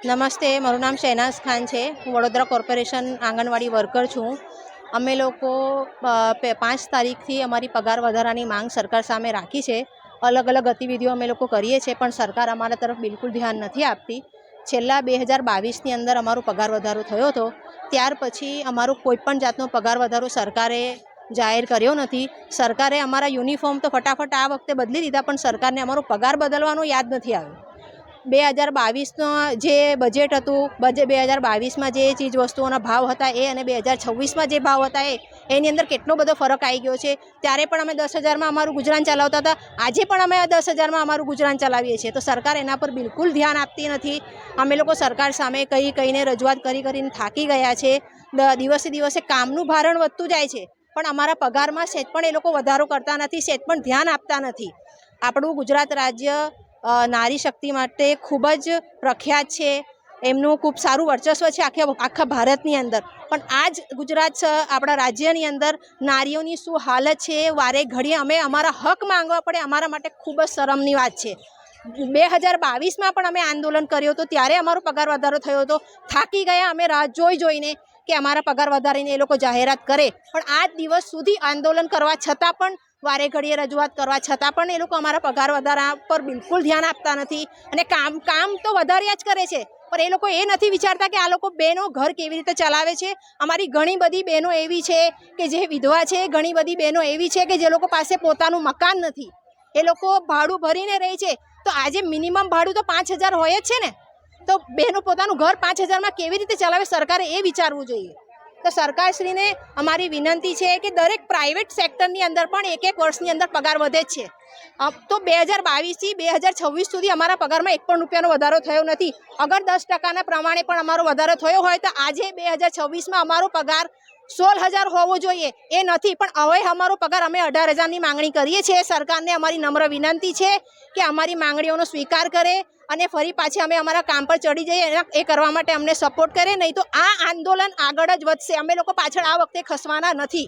નમસ્તે, મારું નામ શહેનાઝ ખાન છે। હું વડોદરા કોર્પોરેશન આંગણવાડી વર્કર છું। અમે લોકો 5 તારીખથી અમારી પગાર વધારાની માંગ સરકાર સામે રાખી છે। અલગ અલગ ગતિવિધિઓ અમે લોકો કરીએ છીએ, પણ સરકાર અમારા તરફ બિલકુલ ધ્યાન નથી આપતી। છેલ્લા 2022ની અંદર અમારો પગાર વધારો થયો હતો, ત્યાર પછી અમારો કોઈપણ જાતનો પગાર વધારો સરકારે જાહેર કર્યો નથી। સરકારે અમારા યુનિફોર્મ તો ફટાફટ આ વખતે બદલી દીધા, પણ સરકારને અમારો પગાર બદલવાનો યાદ નથી આવ્યો। 2022નો જે બજેટ હતું, 2022માં જે ચીજ વસ્તુઓના ભાવ હતા એ અને 2026માં જે ભાવ હતા એની અંદર કેટલો બધો ફરક આવી ગયો છે। ત્યારે પણ અમે 10,000માં અમારું ગુજરાન ચલાવતા હતા, આજે પણ અમે 10,000માં અમારું ગુજરાન ચલાવીએ છીએ। તો સરકાર એના પર બિલકુલ ધ્યાન આપતી નથી। અમે લોકો સરકાર સામે કહીને રજૂઆત કરીને થાકી ગયા છે। દિવસે દિવસે કામનું ભારણ વધતું જાય છે, પણ અમારા પગારમાં સહેજ પણ એ લોકો વધારો કરતા નથી, સહેજ પણ ધ્યાન આપતા નથી। આપણું ગુજરાત રાજ્ય નારી શક્તિ માટે ખૂબ જ પ્રખ્યાત છે। એમનું ખૂબ સારું વર્ચસ્વ છે આખા ભારતની અંદર, પણ આ જ ગુજરાત આપણા રાજ્યની અંદર નારીઓની શું હાલત છે, વારે ઘડીએ અમે અમારા હક માંગવા પડે, અમારા માટે ખૂબ જ શરમની વાત છે। 2022માં પણ અમે આંદોલન કર્યું હતું, ત્યારે અમારો પગાર વધારો થયો હતો। થાકી ગયા અમે રાહ જોઈને કે અમારા પગાર વધારીને એ લોકો જાહેરાત કરે, પણ આજ દિવસ સુધી આંદોલન કરવા છતાં પણ, વારે ઘડીએ રજૂઆત કરવા છતાં પણ એ લોકો અમારા પગાર વધારા પર બિલકુલ ધ્યાન આપતા નથી। અને કામ તો વધાર્યા જ કરે છે, પણ એ લોકો એ નથી વિચારતા કે આ લોકો બહેનો ઘર કેવી રીતે ચલાવે છે। અમારી ઘણી બધી બહેનો એવી છે કે જે વિધવા છે, ઘણી બધી બહેનો એવી છે કે જે લોકો પાસે પોતાનું મકાન નથી, એ લોકો ભાડું ભરીને રહે છે। તો આજે મિનિમમ ભાડું તો 5,000 હોય જ છે ને, તો બહેનો પોતાનું ઘર 5,000માં કેવી રીતે ચલાવે, સરકારે એ વિચારવું જોઈએ। તો સરકારશ્રીને અમારી વિનંતી છે કે દરેક પ્રાઇવેટ સેક્ટરની અંદર પણ એક વર્ષની અંદર પગાર વધે જ છે। તો 2022થી 2026 સુધી અમારા પગારમાં એક પણ રૂપિયાનો વધારો થયો નથી। અગર 10%ના પ્રમાણે પણ અમારો વધારો થયો હોય તો આજે 2026માં અમારો પગાર 16,000 હોવો જોઈએ, એ નથી। પણ હવે અમારો પગાર અમે 18,000ની માંગણી કરીએ છીએ। સરકારને અમારી નમ્ર વિનંતી છે કે અમારી માંગણીઓનો સ્વીકાર કરે અને ફરી પાછી અમે અમારા કામ પર ચડી જઈએ, એ કરવા માટે અમને સપોર્ટ કરે, નહીં તો આ આંદોલન આગળ જ વધશે। અમે લોકો પાછળ આ વખતે ખસવાના નથી।